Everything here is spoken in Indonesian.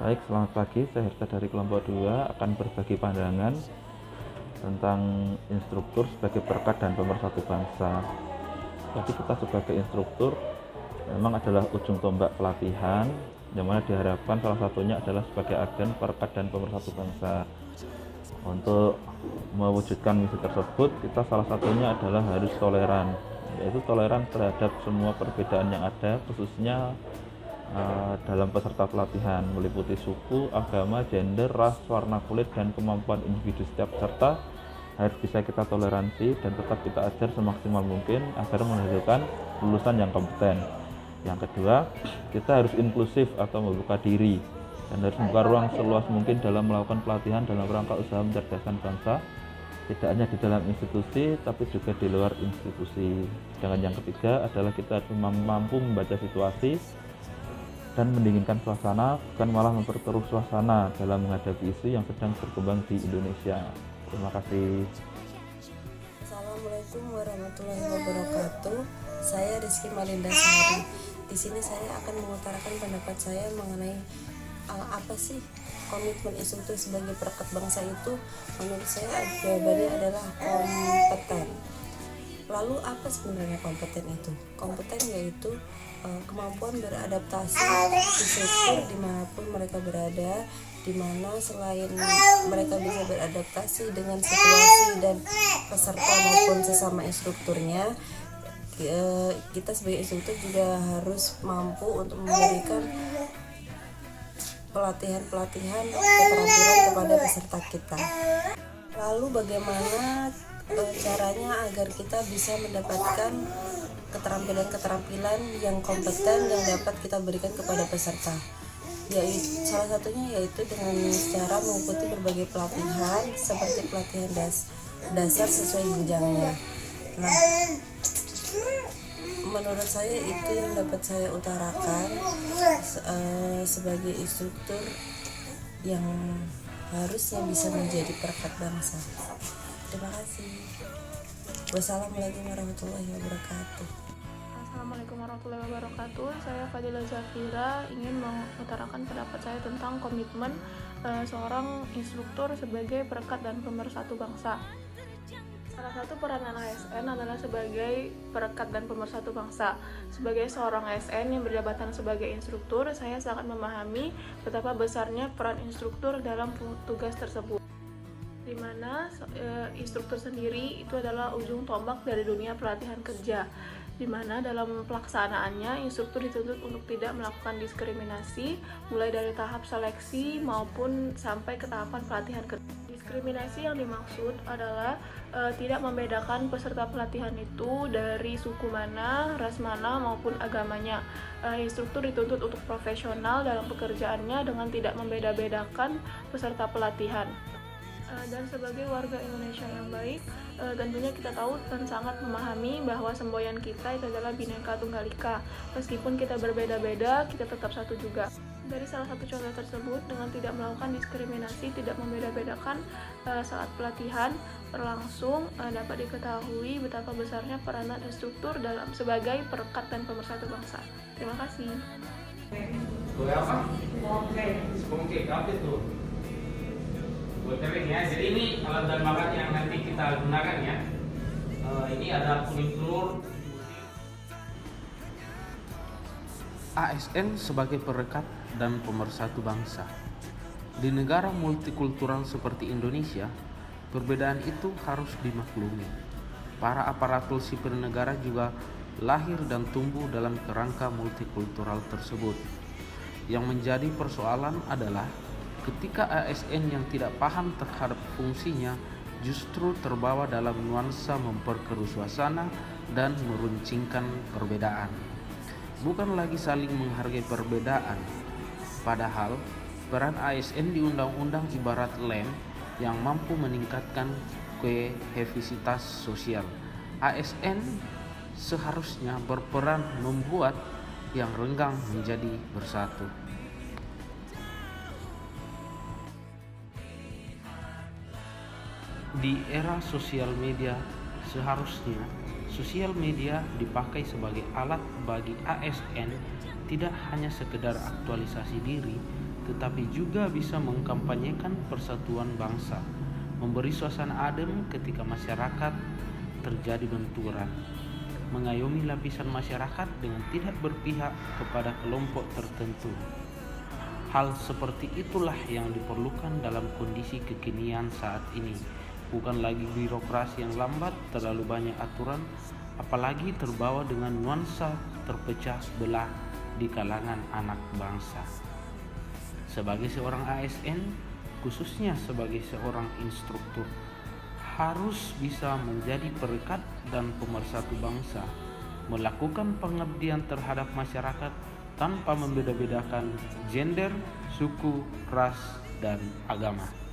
Baik, selamat pagi. Saya Herta dari kelompok 2 akan berbagi pandangan tentang instruktur sebagai perekat dan pemersatu bangsa. Jadi kita sebagai instruktur memang adalah ujung tombak pelatihan, yang mana diharapkan salah satunya adalah sebagai agen perekat dan pemersatu bangsa. Untuk mewujudkan misi tersebut, kita salah satunya adalah harus toleran, yaitu toleran terhadap semua perbedaan yang ada, khususnya dalam peserta pelatihan, meliputi suku, agama, gender, ras, warna kulit, dan kemampuan individu setiap peserta harus bisa kita toleransi dan tetap kita ajar semaksimal mungkin agar menghasilkan lulusan yang kompeten. Yang kedua, kita harus inklusif atau membuka diri dan harus membuka ruang seluas mungkin dalam melakukan pelatihan dalam rangka usaha mencerdaskan bangsa, tidak hanya di dalam institusi tapi juga di luar institusi. Sedangkan yang ketiga adalah kita harus mampu membaca situasi dan mendinginkan suasana, bukan malah memperkeruh suasana dalam menghadapi isu yang sedang berkembang di Indonesia. Terima kasih. Assalamualaikum warahmatullahi wabarakatuh. Saya Rizky Malinda Sari. Di sini saya akan mengutarakan pendapat saya mengenai apa sih komitmen instruktur sebagai perekat bangsa itu. Menurut saya jawabannya adalah kompeten. Lalu apa sebenarnya kompeten itu? Kompeten yaitu kemampuan beradaptasi instruktur dimanapun mereka berada, di mana selain mereka bisa beradaptasi dengan situasi dan peserta maupun sesama instrukturnya, kita sebagai instruktur juga harus mampu untuk memberikan pelatihan keterampilan kepada peserta kita. Lalu bagaimana caranya agar kita bisa mendapatkan keterampilan yang kompeten yang dapat kita berikan kepada peserta? Yaitu salah satunya yaitu dengan cara mengikuti berbagai pelatihan seperti pelatihan dasar sesuai jenjangnya. Nah, menurut saya itu yang dapat saya utarakan sebagai instruktur yang harusnya bisa menjadi perekat bangsa. Terima kasih. Wassalamualaikum warahmatullahi wabarakatuh. Assalamualaikum warahmatullahi wabarakatuh. Saya Fadila Zafira ingin mengutarakan pendapat saya tentang komitmen seorang instruktur sebagai perekat dan pemersatu bangsa. Salah satu peranan ASN adalah sebagai perekat dan pemersatu bangsa. Sebagai seorang ASN yang berjabatan sebagai instruktur, saya sangat memahami betapa besarnya peran instruktur dalam tugas tersebut, di mana instruktur sendiri itu adalah ujung tombak dari dunia pelatihan kerja, di mana dalam pelaksanaannya instruktur dituntut untuk tidak melakukan diskriminasi mulai dari tahap seleksi maupun sampai ke tahapan pelatihan kerja. Diskriminasi yang dimaksud adalah tidak membedakan peserta pelatihan itu dari suku mana, ras mana maupun agamanya. Instruktur dituntut untuk profesional dalam pekerjaannya dengan tidak membeda-bedakan peserta pelatihan. Dan sebagai warga Indonesia yang baik, tentunya kita tahu dan sangat memahami bahwa semboyan kita itu adalah Bhinneka Tunggal Ika. Meskipun kita berbeda-beda, kita tetap satu juga. Dari salah satu contoh tersebut, dengan tidak melakukan diskriminasi, tidak membeda-bedakan saat pelatihan berlangsung, dapat diketahui betapa besarnya peranan instruktur dalam sebagai perekat dan pemersatu bangsa. Terima kasih. Spongkek apa itu? Buat kering ya. Jadi ini alat dan bakat yang nanti kita gunakan ya. Ini ada kuning telur. ASN sebagai perekat dan pemersatu bangsa. Di negara multikultural seperti Indonesia, perbedaan itu harus dimaklumi. Para aparatur sipil negara juga lahir dan tumbuh dalam kerangka multikultural tersebut. Yang menjadi persoalan adalah ketika ASN yang tidak paham terhadap fungsinya justru terbawa dalam nuansa memperkeruh suasana dan meruncingkan perbedaan. Bukan lagi saling menghargai perbedaan, padahal peran ASN di undang-undang ibarat lem yang mampu meningkatkan kohesivitas sosial. ASN seharusnya berperan membuat yang renggang menjadi bersatu. Di era sosial media, seharusnya sosial media dipakai sebagai alat bagi ASN tidak hanya sekedar aktualisasi diri, tetapi juga bisa mengkampanyekan persatuan bangsa, memberi suasana adem ketika masyarakat terjadi benturan, mengayomi lapisan masyarakat dengan tidak berpihak kepada kelompok tertentu. Hal seperti itulah yang diperlukan dalam kondisi kekinian saat ini. Bukan lagi birokrasi yang lambat, terlalu banyak aturan, apalagi terbawa dengan nuansa terpecah belah di kalangan anak bangsa. Sebagai seorang ASN, khususnya sebagai seorang instruktur, harus bisa menjadi perekat dan pemersatu bangsa, melakukan pengabdian terhadap masyarakat tanpa membeda-bedakan gender, suku, ras, dan agama.